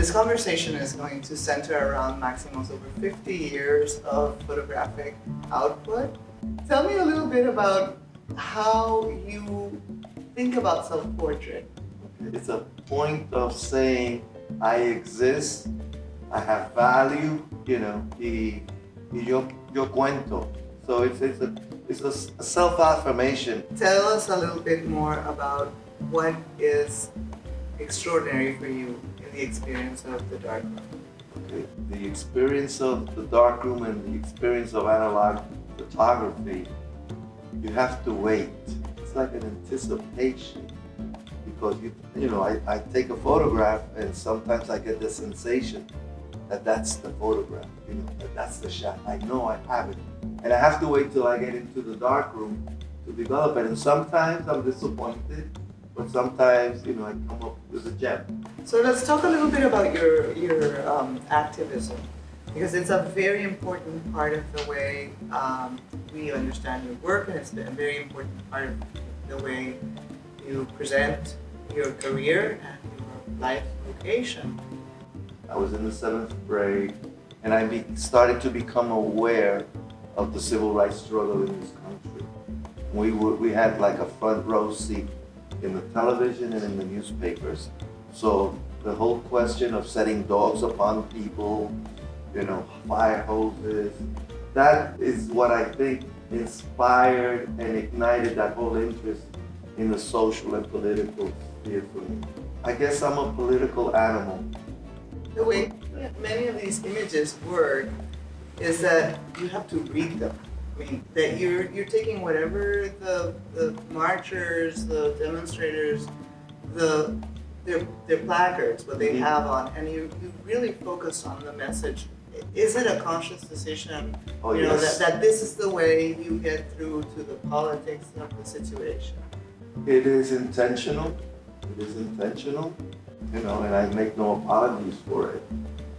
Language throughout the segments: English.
this conversation is going to center around Maximo's over 50 years of photographic output. Tell me a little bit about how you think about self-portrait. It's a point of saying, I exist, I have value, y yo cuento. So it's a self-affirmation. Tell us a little bit more about what is extraordinary for you in the experience of the darkroom. Okay. The experience of the darkroom and the experience of analog photography, you have to wait. It's like an anticipation, because I take a photograph and sometimes I get the sensation that that's the photograph, that that's the shot. I know I have it. And I have to wait till I get into the darkroom to develop it. And sometimes I'm disappointed, but sometimes, I come up with a gem. So let's talk a little bit about your activism, because it's a very important part of the way we understand your work, and it's a very important part of the way you present your career and your life vocation. I was in the 7th grade, and I started to become aware of the civil rights struggle in this country. We had like a front row seat in the television and in the newspapers. So the whole question of setting dogs upon people, fire hoses, that is what I think inspired and ignited that whole interest in the social and political sphere for me. I guess I'm a political animal. The way many of these images work is that you have to read them. I mean, that you're taking whatever the marchers, the demonstrators, their placards, what they have on, and you really focus on the message. Is it a conscious decision, Yes. that this is the way you get through to the politics of the situation? It is intentional. It is intentional, and I make no apologies for it.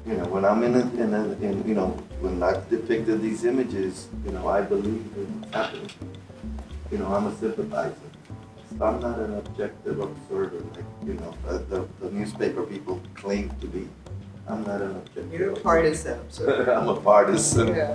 When I'm when I've depicted these images, I believe in what's happening. I'm a sympathizer. I'm not an objective observer like, the newspaper people claim to be. I'm not an objective You're a partisan. I'm a partisan. Yeah.